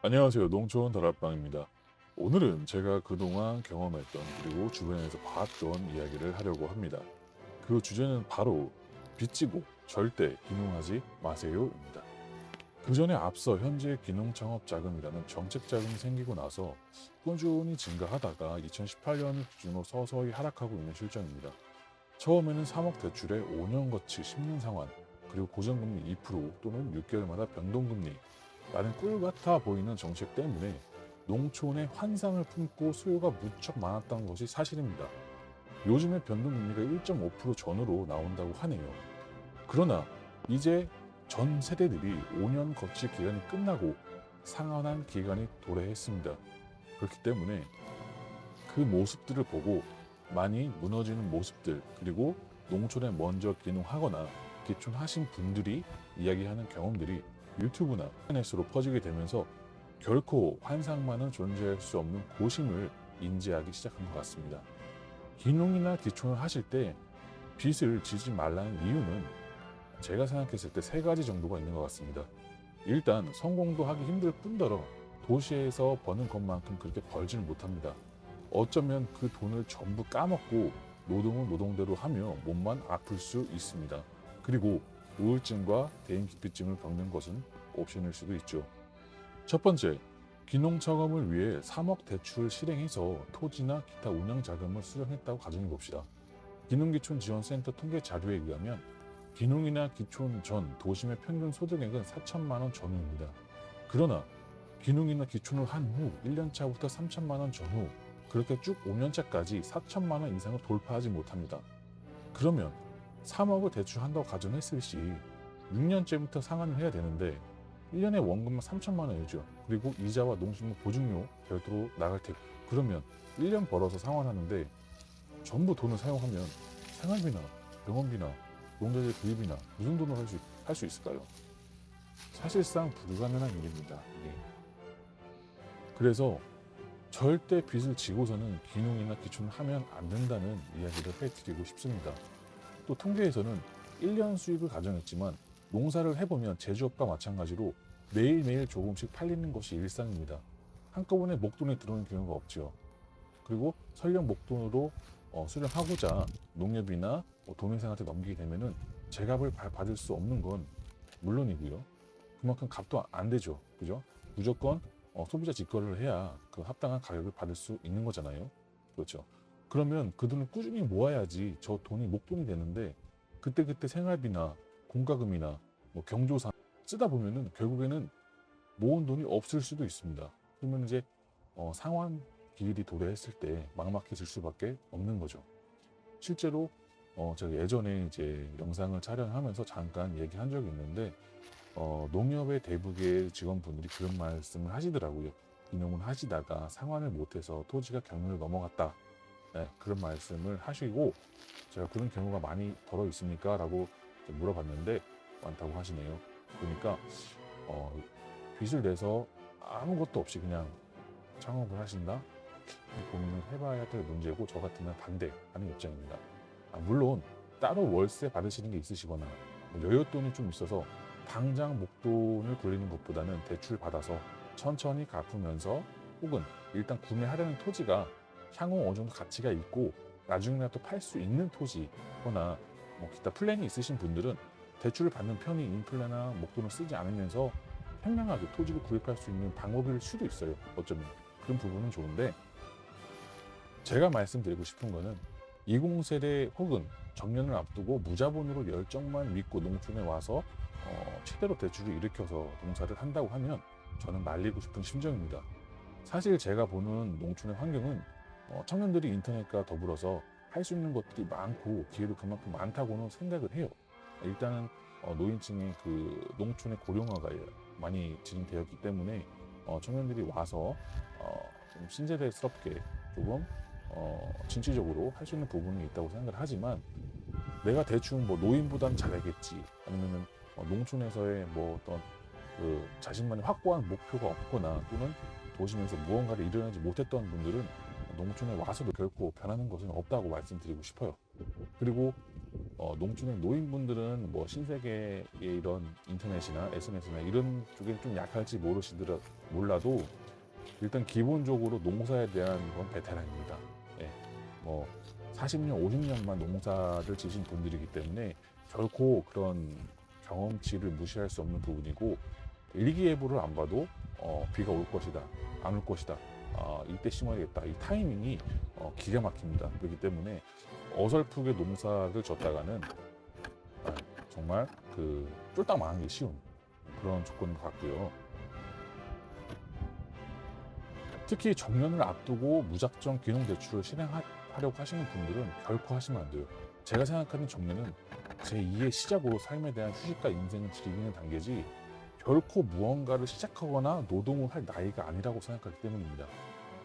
안녕하세요. 농촌 다락방입니다. 오늘은 제가 그동안 경험했던 그리고 주변에서 봤던 이야기를 하려고 합니다. 그 주제는 바로 빚지고 절대 귀농하지 마세요입니다. 그 전에 앞서 현재 귀농창업 자금이라는 정책 자금이 생기고 나서 꾸준히 증가하다가 2018년을 기준으로 서서히 하락하고 있는 실정입니다. 처음에는 3억 대출에 5년 거치 10년 상환, 그리고 고정금리 2% 또는 6개월마다 변동금리 라는 꿀 같아 보이는 정책 때문에 농촌에 환상을 품고 수요가 무척 많았던 것이 사실입니다. 요즘에 변동금리가 1.5% 전후로 나온다고 하네요. 그러나 이제 전 세대들이 5년 거치 기간이 끝나고 상환한 기간이 도래했습니다. 그렇기 때문에 그 모습들을 보고 많이 무너지는 모습들, 그리고 농촌에 먼저 귀농하거나 귀촌하신 분들이 이야기하는 경험들이 유튜브나 SNS로 퍼지게 되면서 결코 환상만은 존재할 수 없는 고심을 인지하기 시작한 것 같습니다. 귀농이나 귀촌을 하실 때 빚을 지지 말라는 이유는 제가 생각했을 때 세 가지 정도가 있는 것 같습니다. 일단 성공도 하기 힘들 뿐더러 도시에서 버는 것만큼 그렇게 벌지는 못합니다. 어쩌면 그 돈을 전부 까먹고 노동은 노동대로 하며 몸만 아플 수 있습니다. 그리고 우울증과 대인기피증을 겪는 것은 옵션일 수도 있죠. 첫 번째, 귀농자금을 위해 3억 대출 실행해서 토지나 기타 운영 자금을 수령했다고 가정해 봅시다. 귀농귀촌지원센터 통계 자료에 의하면 귀농이나 귀촌 전 도심의 평균 소득액은 4천만 원 전후입니다. 그러나 귀농이나 귀촌을 한 후 1년 차부터 3천만 원 전후 그렇게 쭉 5년 차까지 4천만 원 이상을 돌파하지 못합니다. 그러면 3억을 대출한다고 가정했을 시 6년째부터 상환을 해야 되는데 1년에 원금만 3천만 원이죠. 그리고 이자와 농수물 보증료 별도로 나갈 테고, 그러면 1년 벌어서 상환하는데 전부 돈을 사용하면 생활비나 병원비나 노동자재 구입이나 무슨 돈으로 할 수 있을까요? 사실상 불가능한 일입니다. 이게. 그래서 절대 빚을 지고서는 귀농이나 귀촌을 하면 안 된다는 이야기를 해드리고 싶습니다. 또 통계에서는 1년 수입을 가정했지만 농사를 해보면 제조업과 마찬가지로 매일매일 조금씩 팔리는 것이 일상입니다. 한꺼번에 목돈이 들어오는 경우가 없죠. 그리고 설령 목돈으로 수령하고자 농협이나 도민생한테 넘기게 되면은 제값을 받을 수 없는 건 물론이고요. 그만큼 값도 안 되죠. 그죠? 무조건 소비자 직거래를 해야 그 합당한 가격을 받을 수 있는 거잖아요. 그렇죠. 그러면 그 돈을 꾸준히 모아야지 저 돈이 목돈이 되는데 그때그때 생활비나 공과금이나 경조사 쓰다 보면은 결국에는 모은 돈이 없을 수도 있습니다. 그러면 이제 상환 기일이 도래했을 때 막막해질 수밖에 없는 거죠. 실제로 제가 예전에 이제 영상을 촬영하면서 잠깐 얘기한 적이 있는데 농협의 대부의 직원분들이 그런 말씀을 하시더라고요. 귀농을 하시다가 상환을 못해서 토지가 경매를 넘어갔다. 네, 그런 말씀을 하시고 제가 그런 경우가 많이 벌어 있습니까? 라고 물어봤는데 많다고 하시네요. 그러니까 빚을 내서 아무것도 없이 그냥 창업을 하신다? 고민을 해봐야 될 문제고 저 같으면 반대하는 입장입니다. 물론 따로 월세 받으시는 게 있으시거나 여윳돈이 좀 있어서 당장 목돈을 굴리는 것보다는 대출 받아서 천천히 갚으면서 혹은 일단 구매하려는 토지가 향후 어느 정도 가치가 있고 나중에라도 팔 수 있는 토지거나 기타 플랜이 있으신 분들은 대출을 받는 편이 인플레나 목돈을 쓰지 않으면서 현명하게 토지를 구입할 수 있는 방법일 수도 있어요. 어쩌면 그런 부분은 좋은데 제가 말씀드리고 싶은 거는 20세대 혹은 정년을 앞두고 무자본으로 열정만 믿고 농촌에 와서 최대로 대출을 일으켜서 농사를 한다고 하면 저는 말리고 싶은 심정입니다. 사실 제가 보는 농촌의 환경은 청년들이 인터넷과 더불어서 할 수 있는 것들이 많고 기회도 그만큼 많다고는 생각을 해요. 일단은 노인층의 그 농촌의 고령화가 많이 진행되었기 때문에 청년들이 와서 좀 신세대스럽게 조금 진취적으로 할 수 있는 부분이 있다고 생각을 하지만 내가 대충 노인보단 잘하겠지 아니면은 농촌에서의 어떤 그 자신만의 확고한 목표가 없거나 또는 도심에서 무언가를 이뤄내지 못했던 분들은 농촌에 와서도 결코 변하는 것은 없다고 말씀드리고 싶어요. 그리고 농촌의 노인분들은 뭐 신세계의 이런 인터넷이나 SNS나 이런 쪽에 좀 약할지 몰라도 일단 기본적으로 농사에 대한 건 베테랑입니다. 예, 뭐 40년, 50년만 농사를 지신 분들이기 때문에 결코 그런 경험치를 무시할 수 없는 부분이고 일기예보를 안 봐도 비가 올 것이다, 안 올 것이다, 이때 심어야겠다, 이 타이밍이 기가 막힙니다. 그렇기 때문에 어설프게 농사를 졌다가는 정말 그 쫄딱 망하기 쉬운 그런 조건인 것 같고요. 특히 정년을 앞두고 무작정 귀농대출을 실행하려고 하시는 분들은 결코 하시면 안 돼요. 제가 생각하는 정년은 제2의 시작으로 삶에 대한 휴식과 인생을 즐기는 단계지 결코 무언가를 시작하거나 노동을 할 나이가 아니라고 생각하기 때문입니다.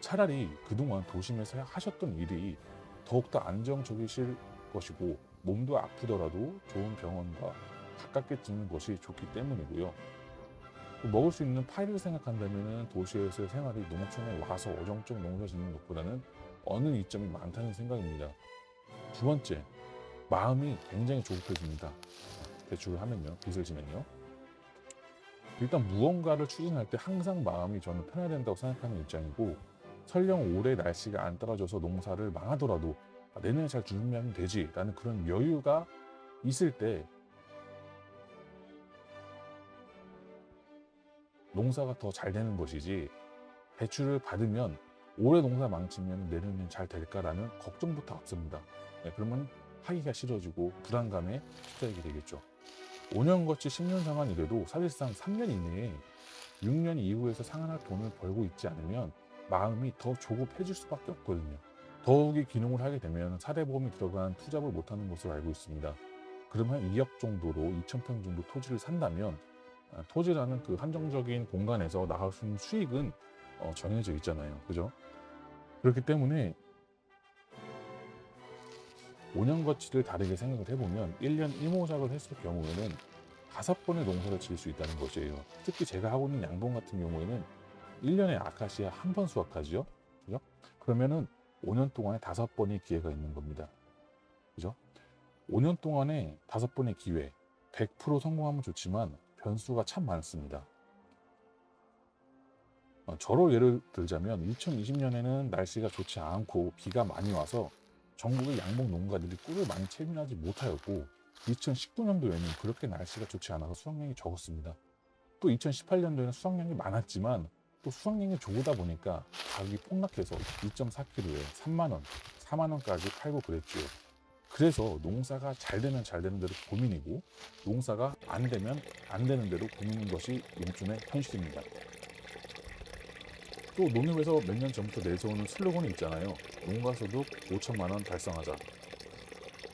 차라리 그동안 도심에서 하셨던 일이 더욱더 안정적이실 것이고 몸도 아프더라도 좋은 병원과 가깝게 짓는 것이 좋기 때문이고요. 먹을 수 있는 파이를 생각한다면 도시에서의 생활이 농촌에 와서 어정쩡 농사 짓는 것보다는 어느 이점이 많다는 생각입니다. 두 번째, 마음이 굉장히 조급해집니다. 대출을 하면요, 빚을 지면요. 일단 무언가를 추진할 때 항상 마음이 저는 편해야 된다고 생각하는 입장이고, 설령 올해 날씨가 안 따라줘서 농사를 망하더라도 내년에 잘 준비하면 되지 라는 그런 여유가 있을 때 농사가 더 잘 되는 것이지, 대출을 받으면 올해 농사 망치면 내년엔 잘 될까라는 걱정부터 앞섭니다. 그러면 하기가 싫어지고 불안감에 휩싸이게 되겠죠. 5년 거치 10년 상환 이래도 사실상 3년 이내에 6년 이후에서 상환할 돈을 벌고 있지 않으면 마음이 더 조급해질 수밖에 없거든요. 더욱이 귀농을 하게 되면 사대보험이 들어간 투잡을 못하는 것으로 알고 있습니다. 그러면 2억 정도로 2,000평 정도 토지를 산다면 토지라는 그 한정적인 공간에서 나올 수 있는 수익은 정해져 있잖아요. 그죠? 그렇기 때문에 5년 거치를 다르게 생각을 해보면 1년 일모작을 했을 경우에는 5번의 농사를 지을 수 있다는 것이에요. 특히 제가 하고 있는 양봉 같은 경우에는 1년에 아카시아 한 번 수확하지요. 그죠? 그러면은 5년 동안에 5번의 기회가 있는 겁니다. 그죠? 5년 동안에 5번의 기회, 100% 성공하면 좋지만 변수가 참 많습니다. 저로 예를 들자면 2020년에는 날씨가 좋지 않고 비가 많이 와서 전국의 양봉 농가들이 꿀을 많이 채취하지 못하였고, 2019년도에는 그렇게 날씨가 좋지 않아서 수확량이 적었습니다. 또 2018년도에는 수확량이 많았지만 또 수확량이 적다 보니까 가격이 폭락해서 2.4kg에 3만원, 4만원까지 팔고 그랬죠. 그래서 농사가 잘 되면 잘 되는 대로 고민이고, 농사가 안 되면 안 되는 대로 고민인 것이 농촌의 현실입니다. 또 농협에서 몇 년 전부터 내세우는 슬로건이 있잖아요. 농가소득 5천만 원 달성하자.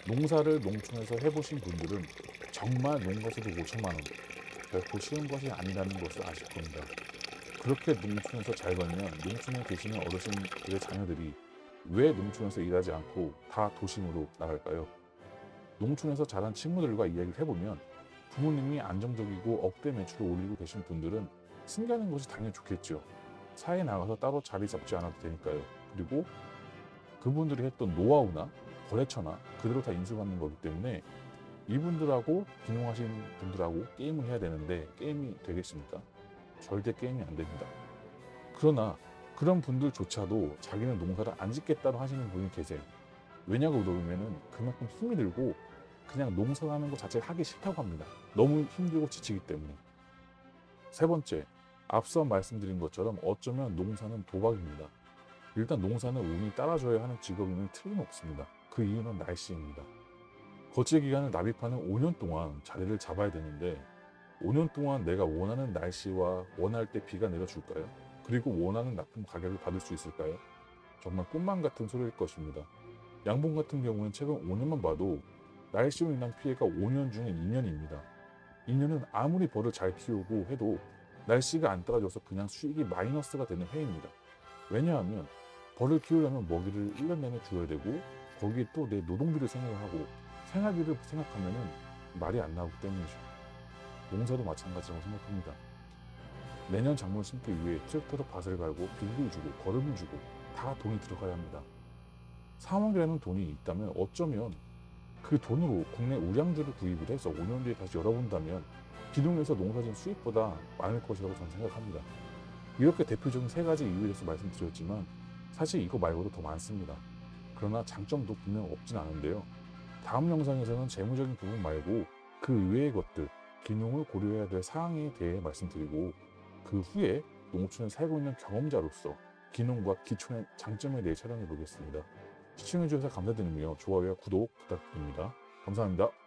농사를 농촌에서 해보신 분들은 정말 농가소득 5천만 원 결코 쉬운 것이 아니라는 것을 아실 겁니다. 그렇게 농촌에서 잘 벌면 농촌에 계시는 어르신들의 자녀들이 왜 농촌에서 일하지 않고 다 도심으로 나갈까요? 농촌에서 자란 친구들과 이야기를 해보면 부모님이 안정적이고 억대 매출을 올리고 계신 분들은 승계하는 것이 당연히 좋겠죠. 사회에 나가서 따로 자리 잡지 않아도 되니까요. 그리고 그분들이 했던 노하우나 거래처나 그대로 다 인수받는 거기 때문에 이분들하고 귀농하신 분들하고 게임을 해야 되는데 게임이 되겠습니까? 절대 게임이 안 됩니다. 그러나 그런 분들조차도 자기는 농사를 안 짓겠다고 하시는 분이 계세요. 왜냐고 물어보면은 그만큼 힘이 들고 그냥 농사하는 것 자체를 하기 싫다고 합니다. 너무 힘들고 지치기 때문에. 세 번째, 앞서 말씀드린 것처럼 어쩌면 농사는 도박입니다. 일단 농사는 운이 따라줘야 하는 직업임은 틀림없습니다. 그 이유는 날씨입니다. 거치 기간을 납입하는 5년 동안 자리를 잡아야 되는데 5년 동안 내가 원하는 날씨와 원할 때 비가 내려줄까요? 그리고 원하는 납품 가격을 받을 수 있을까요? 정말 꿈만 같은 소리일 것입니다. 양봉 같은 경우는 최근 5년만 봐도 날씨로 인한 피해가 5년 중에 2년입니다. 2년은 아무리 벌을 잘 키우고 해도 날씨가 안 따라줘서 그냥 수익이 마이너스가 되는 해입니다. 왜냐하면 벌을 키우려면 먹이를 1년 내내 줘야 되고 거기에 또 내 노동비를 생각을 하고 생활비를 생각하면 말이 안 나오기 때문이죠. 농사도 마찬가지라고 생각합니다. 내년 작물 심기 위해 트랙터로 밭을 갈고 비를 주고 거름을 주고 다 돈이 들어가야 합니다. 4억이라는 돈이 있다면 어쩌면 그 돈으로 국내 우량주를 구입을 해서 5년 뒤에 다시 열어본다면 기농에서 농사진 수익보다 많을 것이라고 저는 생각합니다. 이렇게 대표적인 세 가지 이유에 대해서 말씀드렸지만 사실 이거 말고도 더 많습니다. 그러나 장점도 분명 없진 않은데요. 다음 영상에서는 재무적인 부분 말고 그 외의 것들, 기농을 고려해야 될 사항에 대해 말씀드리고 그 후에 농촌에 살고 있는 경험자로서 기농과 기촌의 장점에 대해 촬영해 보겠습니다. 시청해주셔서 감사드리며 좋아요와 구독 부탁드립니다. 감사합니다.